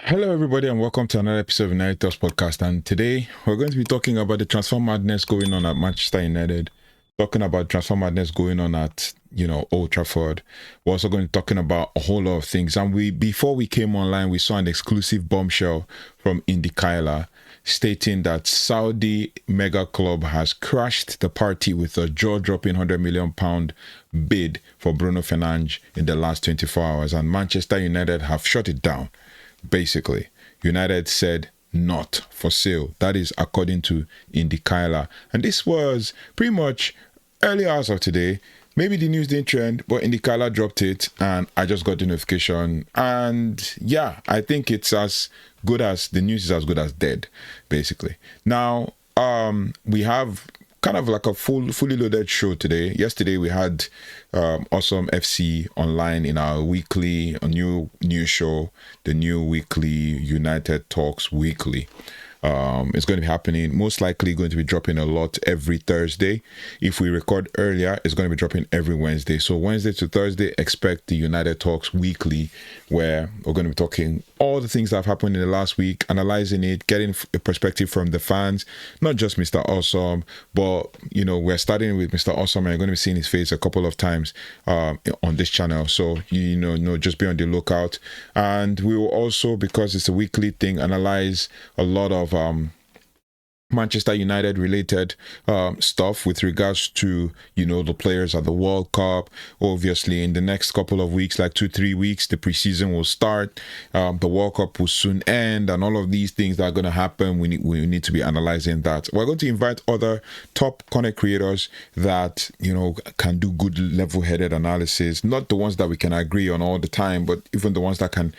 Hello, everybody, and welcome to another episode of INEOS podcast. And today we're going to be talking about the transfer madness going on at Manchester United, talking about transfer madness going on at Old Trafford. We're also going to be talking about a whole lot of things. And before we came online, we saw an exclusive bombshell from INEOS stating that Saudi mega club has crashed the party with a jaw-dropping £100 million bid for Bruno Fernandes in the last 24 hours, and Manchester United have shut it down. Basically, United said not for sale. That is according to INEOS. And this was pretty much early hours of today. Maybe the news didn't trend, but INEOS dropped it and I just got the notification. And yeah, I think it's as good as, the news is as good as dead, basically. Now, we have kind of like a fully loaded show today. Yesterday we had Awesome FC online in our weekly, a new show, the new weekly United Talks Weekly. It's going to be happening, most likely going to be dropping a lot every Thursday. If we record earlier, it's going to be dropping every Wednesday. So Wednesday to Thursday, expect the United Talks Weekly, where we're going to be talking all the things that have happened in the last week, analyzing it, getting a perspective from the fans, not just Mr. Awesome, but we're starting with Mr. Awesome, and you're going to be seeing his face a couple of times on this channel. So just be on the lookout. And we will also, because it's a weekly thing, analyze a lot of Manchester United related stuff with regards to the players at the World Cup. Obviously in the next couple of weeks, like 2-3 weeks, the preseason will start, the World Cup will soon end, and all of these things that are going to happen, we need to be analyzing that. We're going to invite other top content creators that can do good level-headed analysis, not the ones that we can agree on all the time, but even the ones that can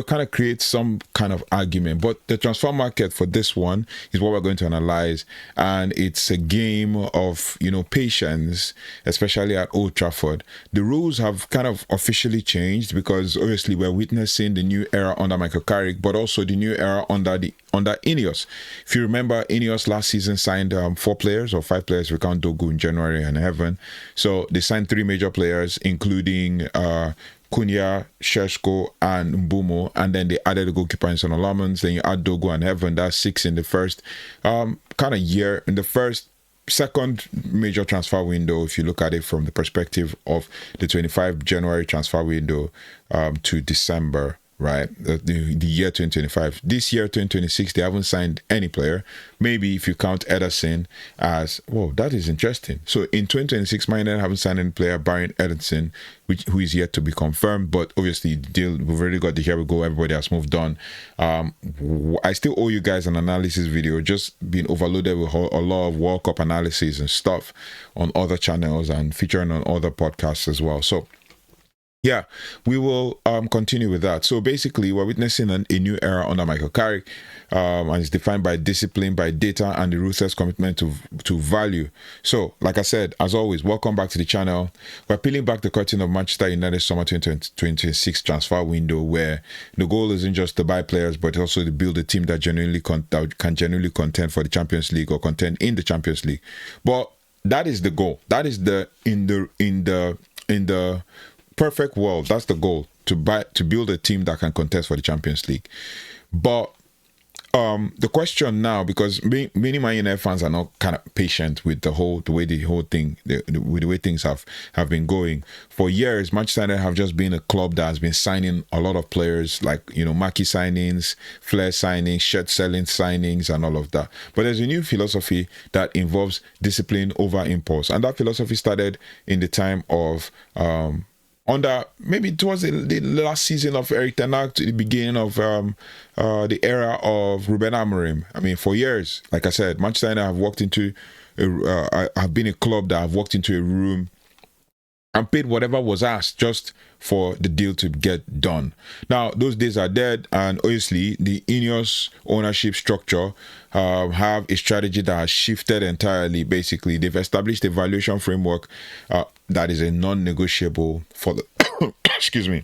kind of create some kind of argument. But the transfer market for this one is what we're going to analyze, and it's a game of patience, especially at Old Trafford. The rules have kind of officially changed because obviously we're witnessing the new era under Michael Carrick, but also the new era under INEOS. If you remember, INEOS last season signed 4 players or 5 players, we count Dogu in January and Heaven. So they signed 3 major players, including Cunha, Sheshko, and Mbumo, and then they added a goalkeeper in Son Lamans. Then you add Dogu and Heaven. That's 6 in the first kind of year, in the second major transfer window, if you look at it from the perspective of the 25 January transfer window to December, right? The year 2025. This year, 2026, they haven't signed any player. Maybe if you count Ederson as, whoa, that is interesting. So in 2026, Man United haven't signed any player barring Ederson, who is yet to be confirmed. But obviously, the deal, we've already got the here we go. Everybody has moved on. I still owe you guys an analysis video, just being overloaded with a lot of World Cup analysis and stuff on other channels and featuring on other podcasts as well. So yeah, we will continue with that. So basically, we're witnessing a new era under Michael Carrick, and it's defined by discipline, by data, and the ruthless commitment to value. So, like I said, as always, welcome back to the channel. We're peeling back the curtain of Manchester United Summer 2026 transfer window, where the goal isn't just to buy players, but also to build a team that can genuinely contend for the Champions League or contend in the Champions League. But that is the goal. That is in the perfect world, that's the goal, to build a team that can contest for the Champions League. But the question now, because many Man United fans are not kind of patient with the way things have been going for years. Manchester United have just been a club that has been signing a lot of players, like Maki signings, Flair signings, shirt selling signings, and all of that. But there's a new philosophy that involves discipline over impulse, and that philosophy started in the time of maybe towards the last season of Erik ten Hag to the beginning of the era of Ruben Amorim. I mean, for years, like I said, Manchester United have been a club that have walked into a room and paid whatever was asked just for the deal to get done. Now, those days are dead, and obviously the INEOS ownership structure have a strategy that has shifted entirely. Basically, they've established a valuation framework that is a non-negotiable for the excuse me,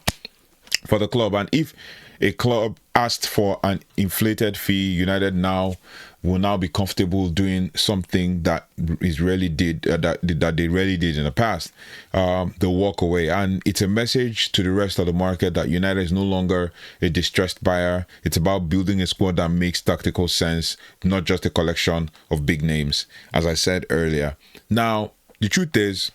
for the club. And if a club asked for an inflated fee, United now will now be comfortable doing something that is really did that they really did in the past. They'll walk away, and it's a message to the rest of the market that United is no longer a distressed buyer. It's about building a squad that makes tactical sense, not just a collection of big names, as I said earlier. Now, the truth is,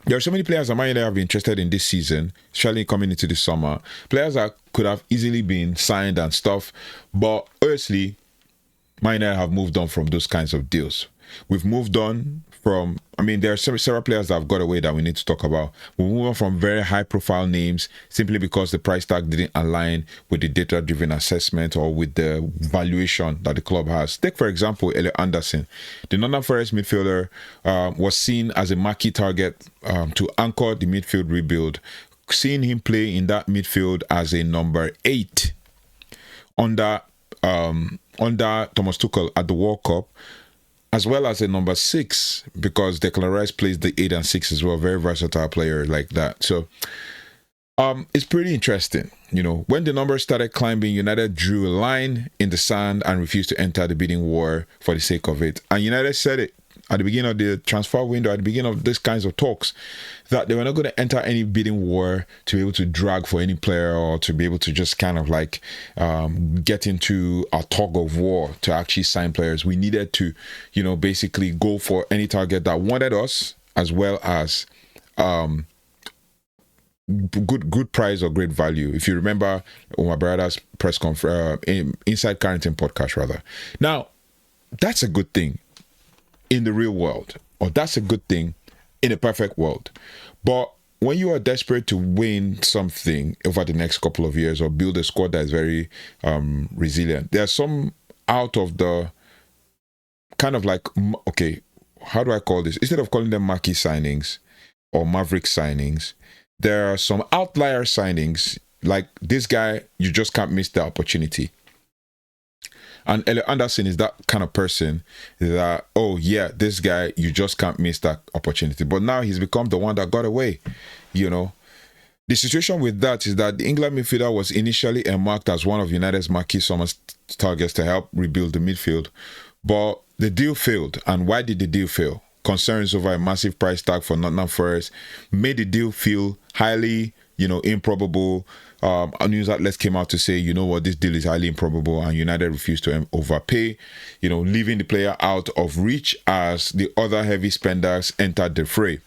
there are so many players that might have been interested in this season, especially coming into the summer. Players that could have easily been signed and stuff, but honestly, might have moved on from those kinds of deals. We've moved on from, there are several players that have got away that we need to talk about. We move on from very high-profile names simply because the price tag didn't align with the data-driven assessment or with the valuation that the club has. Take, for example, Elliot Anderson. The Nottingham Forest midfielder was seen as a marquee target to anchor the midfield rebuild. Seeing him play in that midfield as a number 8 under Thomas Tuchel at the World Cup, as well as a number 6, because Declan Rice plays the 8 and 6 as well. Very versatile player like that. So it's pretty interesting. When the numbers started climbing, United drew a line in the sand and refused to enter the bidding war for the sake of it. And United said it at the beginning of the transfer window, at the beginning of these kinds of talks, that they were not going to enter any bidding war to be able to drag for any player or to be able to just kind of like get into a tug of war to actually sign players. We needed to, basically go for any target that wanted us, as well as good price or great value. If you remember Omar Barada's press conference, Inside Carrington podcast rather. Now, that's a good thing in the real world, or that's a good thing in a perfect world. But when you are desperate to win something over the next couple of years or build a squad that is very resilient, there are some out of the kind of like, okay, how do I call this? Instead of calling them marquee signings or maverick signings, there are some outlier signings, like this guy, you just can't miss the opportunity. And Elliot Anderson is that kind of person that, oh yeah, this guy, you just can't miss that opportunity. But now he's become the one that got away, The situation with that is that the England midfielder was initially earmarked as one of United's marquee summer targets to help rebuild the midfield. But the deal failed. And why did the deal fail? Concerns over a massive price tag for Nottingham Forest made the deal feel highly, improbable. News outlets came out to say, this deal is highly improbable, and United refused to overpay, leaving the player out of reach as the other heavy spenders entered the fray.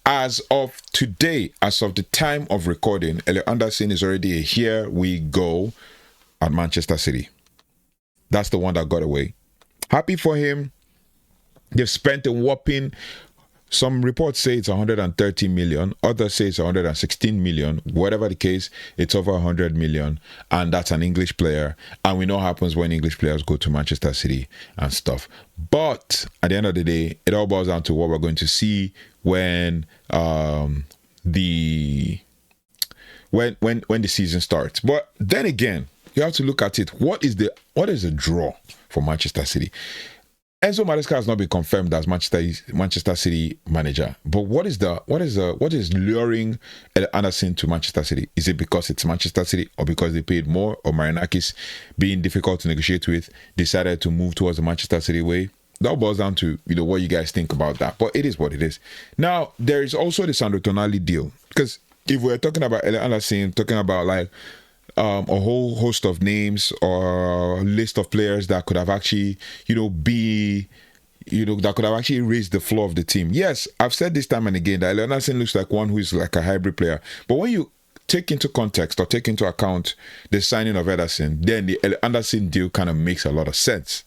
As of today, as of the time of recording, Elliot Anderson is already a here we go at Manchester City. That's the one that got away. Happy for him. They've spent a whopping, some reports say it's 130 million, others say it's 116 million. Whatever the case, it's over 100 million, and that's an English player. And we know what happens when English players go to Manchester City and stuff. But at the end of the day, it all boils down to what we're going to see when the season starts. But then again, you have to look at it. What is the draw for Manchester City? Enzo Maresca has not been confirmed as Manchester City manager, but what is luring Anderson to Manchester City? Is it because it's Manchester City, or because they paid more, or Marinakis, being difficult to negotiate with, decided to move towards the Manchester City way? That boils down to what you guys think about that, but it is what it is. Now there is also the Sandro Tonali deal, because if we're talking about Elliot Anderson, talking about like a whole host of names or a list of players that could have actually, that could have actually raised the floor of the team. Yes, I've said this time and again that Elliot Anderson looks like one who is like a hybrid player. But when you take into context or take into account the signing of Ederson, then the Elliot Anderson deal kind of makes a lot of sense,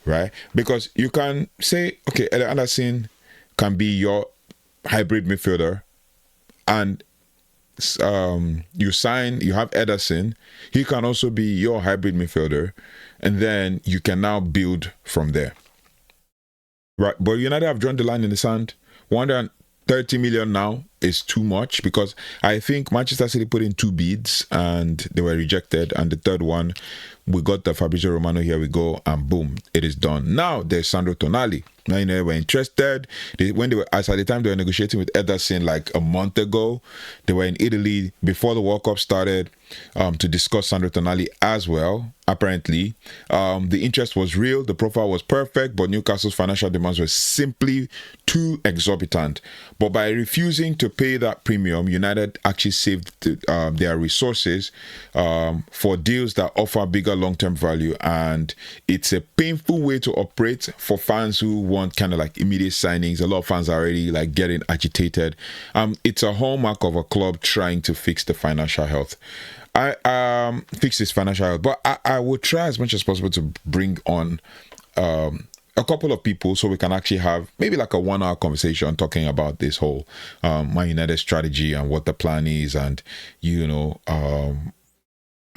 right? Because you can say, okay, Elliot Anderson can be your hybrid midfielder, and you have Ederson, he can also be your hybrid midfielder, and then you can now build from there, right? But United have drawn the line in the sand. 130 million now is too much, because I think Manchester City put in 2 bids and they were rejected, and the third one, we got the Fabrizio Romano, here we go, and boom, it is done. Now there's Sandro Tonali. Now, they were interested. When they were, as at the time they were negotiating with Ederson like a month ago, they were in Italy before the World Cup started to discuss Sandro Tonali as well. Apparently, the interest was real, the profile was perfect, but Newcastle's financial demands were simply too exorbitant. But by refusing to pay that premium, United actually saved their resources for deals that offer bigger long-term value, and it's a painful way to operate for fans who want kind of like immediate signings. A lot of fans are already like getting agitated. It's a hallmark of a club trying to fix the financial health. I fix this financial health, but I will try as much as possible to bring on a couple of people so we can actually have maybe like a 1-hour conversation talking about this whole Man United strategy and what the plan is, and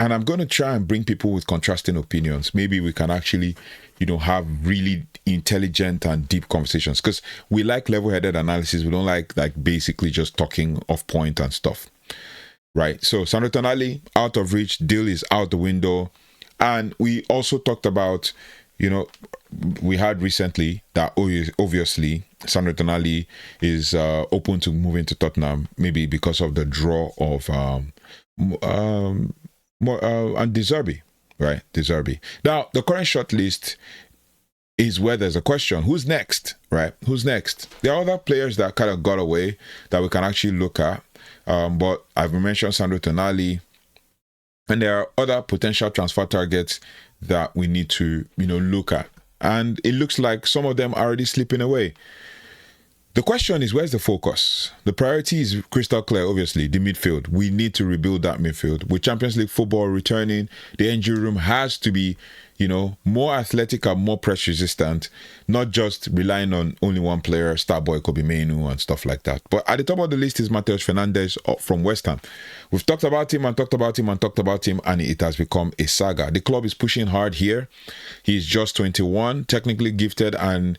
and I'm going to try and bring people with contrasting opinions. Maybe we can actually have really intelligent and deep conversations, because we like level-headed analysis. We don't like basically just talking off point and stuff. Right, so Sandro Tonali, out of reach, deal is out the window. And we also talked about, we heard recently that obviously Sandro Tonali is open to moving to Tottenham, maybe because of the draw of and De Zerbi, right? De Zerbi. Now, the current shortlist is where there's a question. Who's next, right? Who's next? There are other players that kind of got away that we can actually look at. But I've mentioned Sandro Tonali, and there are other potential transfer targets that we need to, look at. And it looks like some of them are already slipping away. The question is, where's the focus? The priority is crystal clear, obviously, the midfield. We need to rebuild that midfield. With Champions League football returning, the injury room has to be, more athletic and more press resistant, not just relying on only one player, Starboy, Kobe Mainu, and stuff like that. But at the top of the list is Mateus Fernandes from West Ham. We've talked about him and talked about him and talked about him, and it has become a saga. The club is pushing hard here. He's just 21, technically gifted, and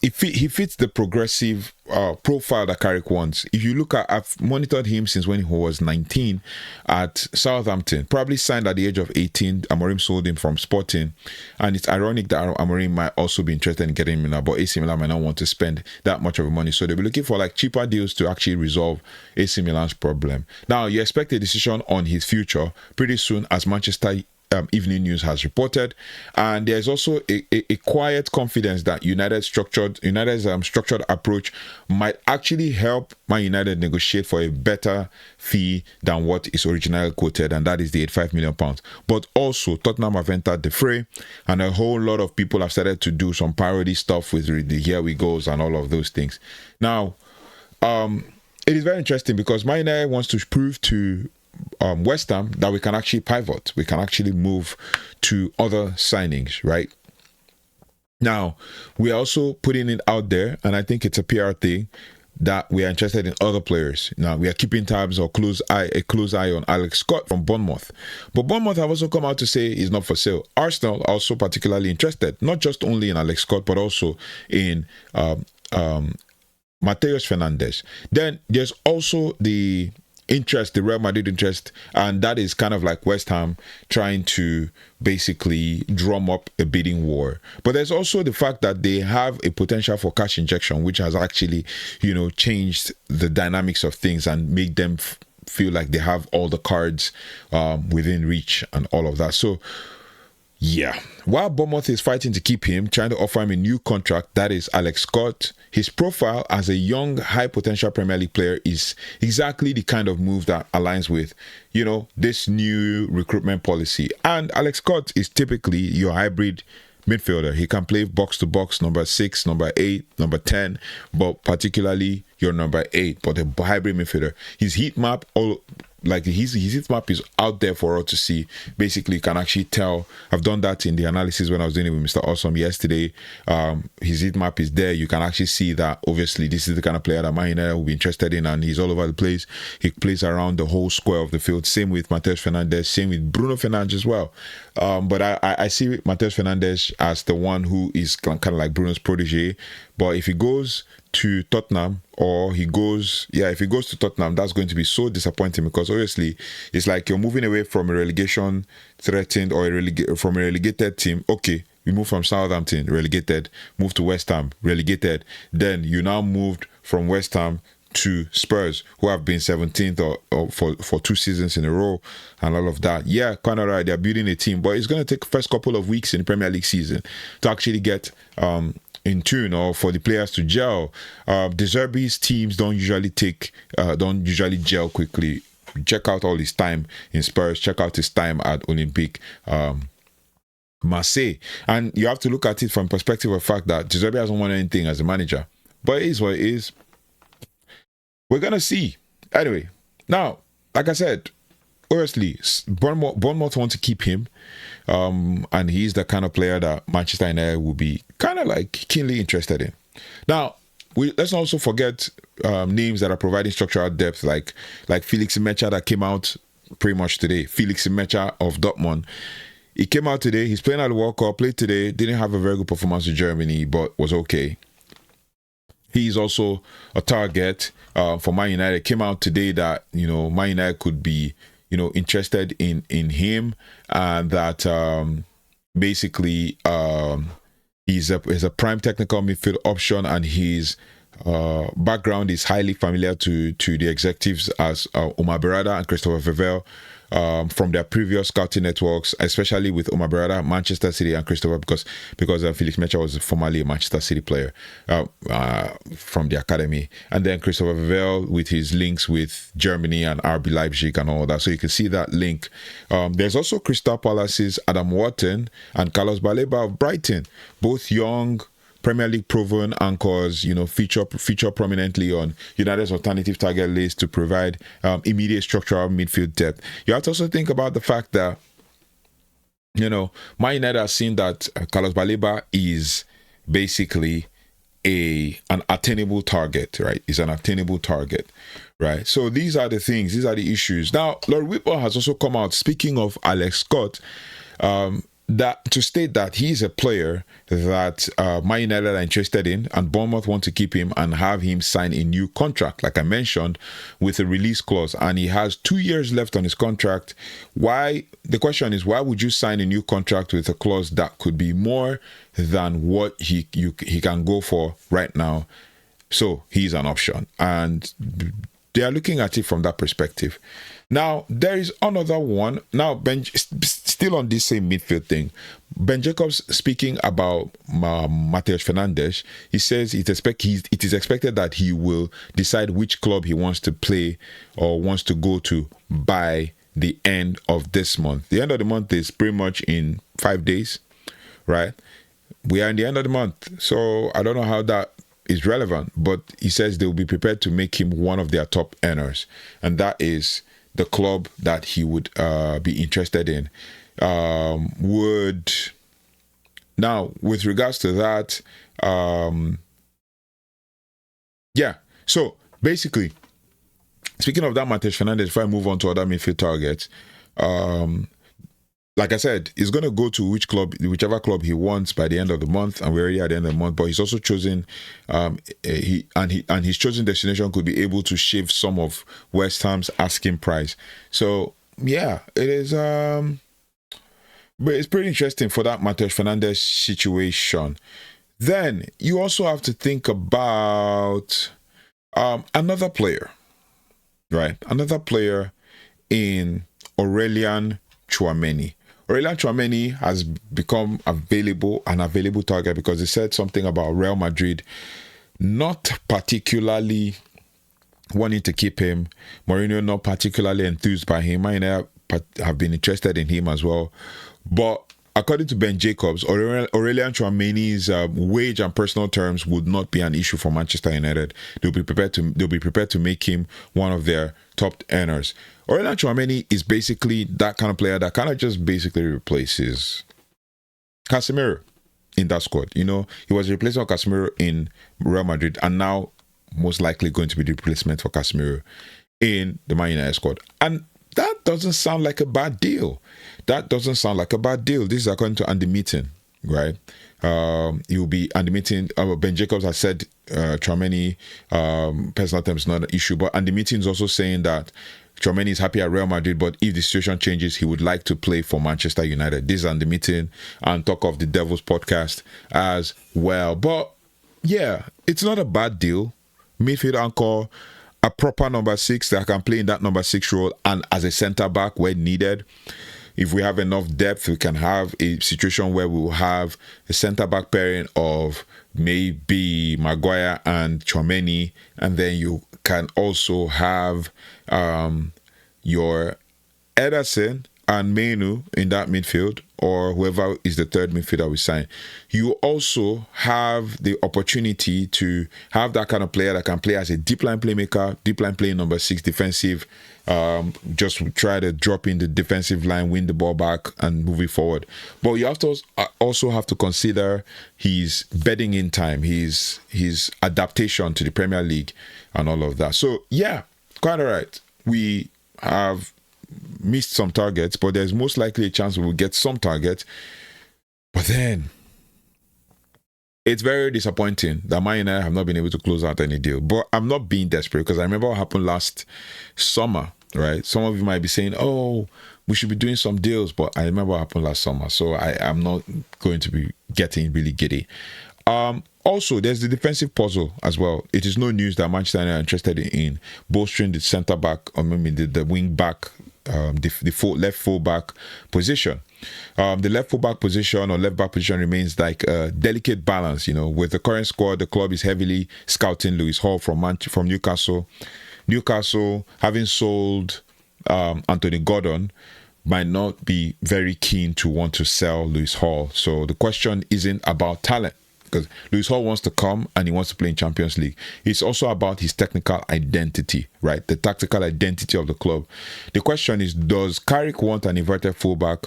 he fits the progressive profile that Carrick wants. If you look at, I've monitored him since when he was 19 at Southampton, probably signed at the age of 18. Amorim sold him from Sporting, and it's ironic that Amorim might also be interested in getting him now, but AC Milan might not want to spend that much of the money, so they'll be looking for like cheaper deals to actually resolve AC Milan's problem. Now, you expect a decision on his future pretty soon, as Manchester Evening News has reported, and there's also a quiet confidence that United's structured approach might actually help Man United negotiate for a better fee than what is originally quoted, and that is the £85 million. But also, Tottenham have entered the fray, and a whole lot of people have started to do some parody stuff with the "Here We Goes" and all of those things. Now, it is very interesting because Man United wants to prove to West Ham that we can actually pivot, we can actually move to other signings, right? Now, we are also putting it out there, and I think it's a PR thing, that we are interested in other players. Now, we are keeping tabs or a close eye on Alex Scott from Bournemouth. But Bournemouth have also come out to say he's not for sale. Arsenal are also particularly interested, not just only in Alex Scott, but also in Mateus Fernandes. Then there's also the Real Madrid interest, and that is kind of like West Ham trying to basically drum up a bidding war. But there's also the fact that they have a potential for cash injection, which has actually, changed the dynamics of things and make them feel like they have all the cards within reach and all of that. So, yeah, while Bournemouth is fighting to keep him, trying to offer him a new contract, that is Alex Scott, his profile as a young, high-potential Premier League player is exactly the kind of move that aligns with, this new recruitment policy. And Alex Scott is typically your hybrid midfielder. He can play box-to-box, number 6, number 8, number 10, but particularly your number 8, but a hybrid midfielder. His heat map, his heat map is out there for us to see. Basically, you can actually tell. I've done that in the analysis when I was doing it with Mr. Awesome yesterday. His heat map is there. You can actually see that, obviously, this is the kind of player that Man United will be interested in, and he's all over the place. He plays around the whole square of the field. Same with Mateus Fernandes, same with Bruno Fernandes as well. But I see Mateus Fernandes as the one who is kind of like Bruno's protege, But if he goes to Tottenham, or if he goes to Tottenham, that's going to be so disappointing, because obviously it's like you're moving away from a relegation threatened or from a relegated team. Okay, we moved from Southampton, relegated, moved to West Ham, relegated. Then you now moved from West Ham to Spurs, who have been 17th or for 2 seasons in a row and all of that. Yeah, kind of right. They're building a team, but it's going to take the first couple of weeks in the Premier League season to actually get in tune, or for the players to gel. De Zerbi's teams don't usually gel quickly. Check out all his time in Spurs. Check out his time at Olympique Marseille. And you have to look at it from the perspective of the fact that De Zerbi hasn't won anything as a manager. But it is what it is. We're going to see. Anyway, now, like I said, honestly, Bournemouth want to keep him. And he's the kind of player that Manchester United will be kind of like keenly interested in. Now, let's also forget names that are providing structural depth, like Felix Nmecha that came out pretty much today. Felix Nmecha of Dortmund. He came out today. He's playing at the World Cup, played today. Didn't have a very good performance in Germany, but was okay. He's also a target for Man United. Came out today that, Man United could be, interested in him, and that basically he's a prime technical midfield option, and his background is highly familiar to the executives as Omar Berrada and Christopher Vivell. From their previous scouting networks, especially with Omar Berrada, Manchester City, and Christopher, because Felix Nmecha was formerly a Manchester City player from the academy, and then Christopher Vivell with his links with Germany and RB Leipzig and all that. So you can see that link. There's also Crystal Palace's Adam Wharton and Carlos Baleba of Brighton, both young Premier League proven anchors, feature prominently on United's alternative target list to provide immediate structural midfield depth. You have to also think about the fact that, Man United has seen that Carlos Baleba is basically an attainable target, right? Is an attainable target, right? So these are the things, these are the issues. Now, Lord Whipple has also come out, speaking of Alex Scott, that to state that he's a player that Man United are interested in, and Bournemouth want to keep him and have him sign a new contract, like I mentioned, with a release clause, and he has 2 years left on his contract. The question is, why would you sign a new contract with a clause that could be more than what he can go for right now? So he's an option, and they are looking at it from that perspective. Now, there is another one. Now, still on this same midfield thing, Ben Jacobs speaking about Mateus Fernandes, he says it is expected that he will decide which club he wants to play or wants to go to by the end of this month. The end of the month is pretty much in 5 days, right? We are in the end of the month, so I don't know how that is relevant, but he says they will be prepared to make him one of their top earners, and that is the club that he would be interested in. Now, with regards to that, so basically, speaking of that, Mateus Fernandes, before I move on to other midfield targets, like I said, he's going to go to whichever club he wants by the end of the month, and we're already at the end of the month. But he's also chosen, his chosen destination could be able to shave some of West Ham's asking price. So yeah, it is. But it's pretty interesting for that Mateus Fernandes situation. Then you also have to think about another player, right? Another player in Aurélien Tchouaméni. Aurélien Tchouaméni has become an available target because they said something about Real Madrid not particularly wanting to keep him. Mourinho not particularly enthused by him. I have been interested in him as well. But according to Ben Jacobs, Aurélien Tchouaméni's wage and personal terms would not be an issue for Manchester United. They'll be prepared to make him one of their top earners. Aurélien Tchouaméni is basically that kind of player that kind of just basically replaces Casemiro in that squad. He was a replacement for Casemiro in Real Madrid, and now most likely going to be the replacement for Casemiro in the Man United squad. And that doesn't sound like a bad deal. This is according to Andy Meaton. right? He will be, and the meeting, Ben Jacobs has said Tchouaméni, personal terms not an issue, but and the meeting is also saying that Tchouaméni is happy at Real Madrid, but if the situation changes, he would like to play for Manchester United. This is on the meeting and talk of the Devils podcast as well. But yeah, it's not a bad deal. Midfield anchor, a proper number 6 that can play in that number 6 role and as a centre back where needed. If we have enough depth, we can have a situation where we will have a centre-back pairing of maybe Maguire and Tchouaméni, and then you can also have your Ederson and Menu in that midfield, or whoever is the third midfielder we sign. You also have the opportunity to have that kind of player that can play as a deep line playmaker, deep line playing number 6 defensive, just try to drop in the defensive line, win the ball back and move it forward. But you have to also have to consider his bedding in time, his adaptation to the Premier League and all of that. So yeah, quite all right. We have missed some targets, but there's most likely a chance we will get some targets. But then it's very disappointing that Man United have not been able to close out any deal. But I'm not being desperate, because I remember what happened last summer, right? Some of you might be saying, oh, we should be doing some deals, but I remember what happened last summer, so I'm not going to be getting really giddy. Also, there's the defensive puzzle as well. It is no news that Manchester United are interested in bolstering the centre back, or maybe the wing back, the left full back position. The left full back position or left back position remains like a delicate balance. You know, with the current squad, the club is heavily scouting Lewis Hall from Newcastle. Newcastle, having sold Anthony Gordon, might not be very keen to want to sell Lewis Hall. So the question isn't about talent, because Lewis Hall wants to come and he wants to play in Champions League. It's also about his technical identity, right? The tactical identity of the club. The question is, does Carrick want an inverted fullback,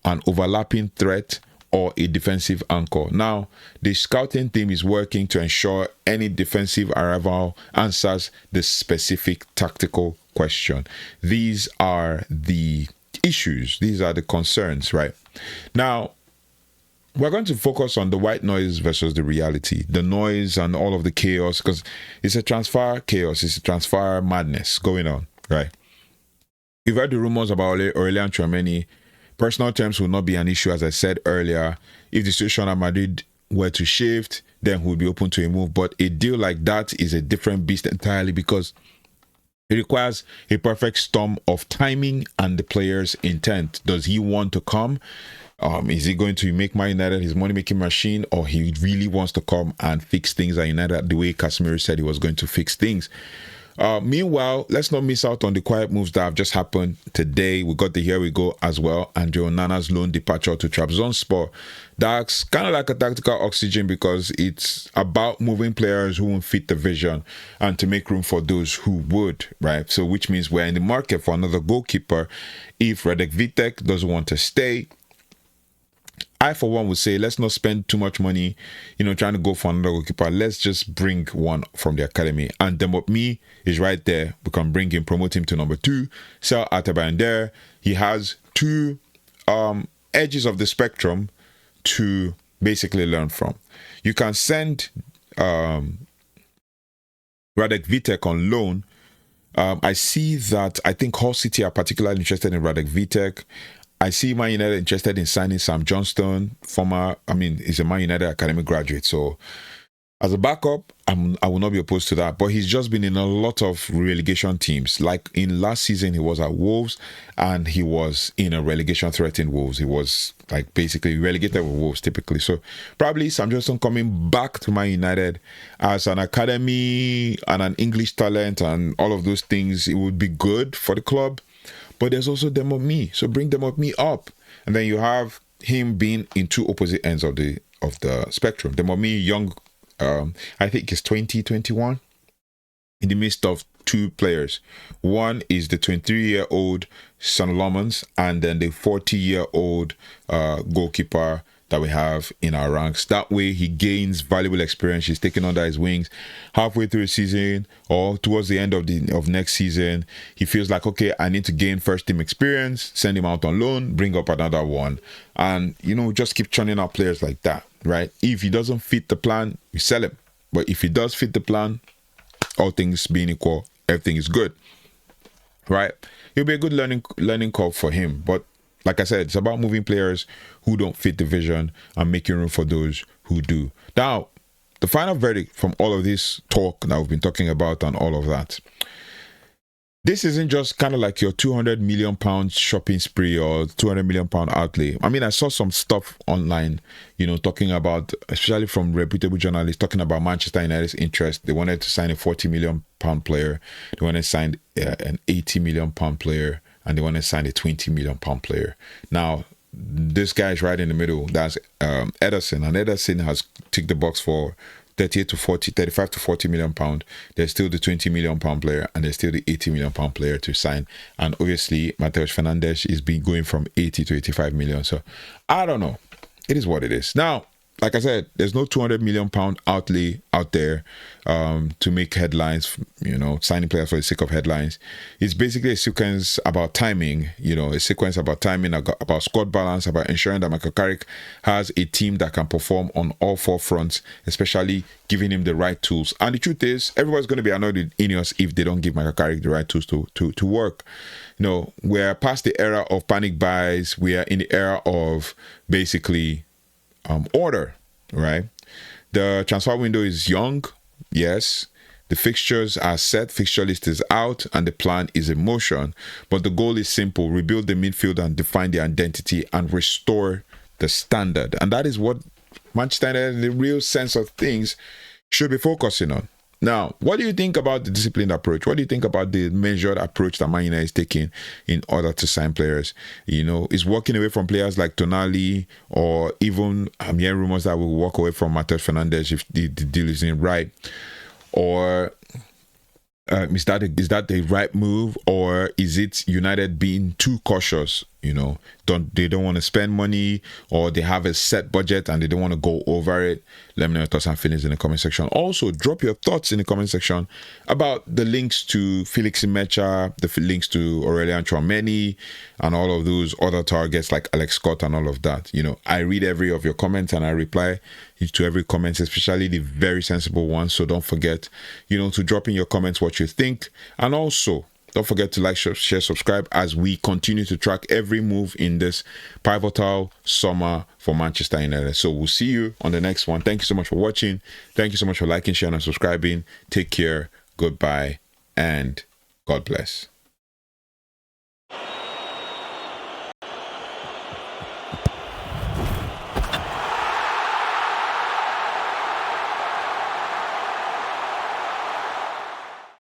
an overlapping threat, or a defensive anchor? Now, the scouting team is working to ensure any defensive arrival answers the specific tactical question. These are the issues. These are the concerns, right? Now, we're going to focus on the white noise versus the reality, the noise and all of the chaos, because it's a transfer chaos, it's a transfer madness going on, right? You've heard the rumors about Aurélien Tchouaméni. Personal terms will not be an issue, as I said earlier. If the situation at Madrid were to shift, then we'll be open to a move. But a deal like that is a different beast entirely, because it requires a perfect storm of timing and the player's intent. Does he want to come? Is he going to make Man United his money-making machine, or he really wants to come and fix things at United the way Casemiro said he was going to fix things? Meanwhile, let's not miss out on the quiet moves that have just happened today. We got the Here We Go as well, and Onana's loan departure to Trabzonspor. That's kind of like a tactical oxygen, because it's about moving players who won't fit the vision and to make room for those who would, right? So which means we're in the market for another goalkeeper. If Radek Vitek doesn't want to stay, I, for one, would say let's not spend too much money, trying to go for another goalkeeper. Let's just bring one from the academy. And Dembele is right there. We can bring him, promote him to number 2, sell Ataban there. He has 2 edges of the spectrum to basically learn from. You can send Radek Vitek on loan. I see that I think Hull City are particularly interested in Radek Vitek. I see Man United interested in signing Sam Johnston, he's a Man United Academy graduate. So as a backup, I will not be opposed to that. But he's just been in a lot of relegation teams. Like in last season, he was at Wolves and he was in a relegation threat in Wolves. He was like basically relegated with Wolves typically. So probably Sam Johnston coming back to Man United as an academy and an English talent and all of those things, it would be good for the club. But there's also Dembele, so bring Dembele up, and then you have him being in 2 opposite ends of the spectrum. Dembele, young, I think he's 2021, in the midst of 2 players. One is the 23-year-old Son Lomans, and then the 40-year-old goalkeeper that we have in our ranks. That way he gains valuable experience. He's taken under his wings halfway through the season or towards the end of next season. He feels like, okay, I need to gain first team experience, send him out on loan, bring up another one, and just keep churning out players like that, right? If he doesn't fit the plan, we sell him. But if he does fit the plan, all things being equal, everything is good, right? It'll be a good learning curve for him. But like I said, it's about moving players who don't fit the vision and making room for those who do. Now, the final verdict from all of this talk that we've been talking about and all of that, this isn't just kind of like your £200 million shopping spree or £200 million outlay. I mean, I saw some stuff online, talking about, especially from reputable journalists, talking about Manchester United's interest. They wanted to sign a £40 million player. They wanted to sign an £80 million player. And they want to sign a £20 million player. Now, this guy is right in the middle. That's Ederson. And Ederson has ticked the box for 35 to 40 million pound. There's still the 20 million pound player, and there's still the 80 million pound player to sign. And obviously, Mateus Fernandes is going from 80 to 85 million. So, I don't know. It is what it is. Now, like I said, there's no 200 million pound outlay out there to make headlines, signing players for the sake of headlines. It's basically a sequence about timing, a sequence about timing, about squad balance, about ensuring that Michael Carrick has a team that can perform on all four fronts, especially giving him the right tools. And the truth is, everybody's going to be annoyed with INEOS if they don't give Michael Carrick the right tools to work. We're past the era of panic buys. We are in the era of basically order, right? The transfer window is young, yes. The fixtures are set, fixture list is out, and the plan is in motion. But the goal is simple: rebuild the midfield and define the identity and restore the standard. And that is what Manchester United, in the real sense of things, should be focusing on. Now, what do you think about the disciplined approach? What do you think about the measured approach that Man United is taking in order to sign players? Is walking away from players like Tonali, or even I'm hearing rumors that will walk away from Mateus Fernandes if the deal isn't right? Or is that the right move, or is it United being too cautious? They don't want to spend money, or they have a set budget and they don't want to go over it? Let me know your thoughts and feelings in the comment section. Also, drop your thoughts in the comment section about the links to Felix Nmecha, the links to Aurélien Tchouaméni, and all of those other targets like Alex Scott and all of that. I read every of your comments and I reply to every comment, especially the very sensible ones. So don't forget, to drop in your comments what you think. And also, don't forget to like, share, subscribe as we continue to track every move in this pivotal summer for Manchester United. So we'll see you on the next one. Thank you so much for watching. Thank you so much for liking, sharing, and subscribing. Take care. Goodbye. And God bless.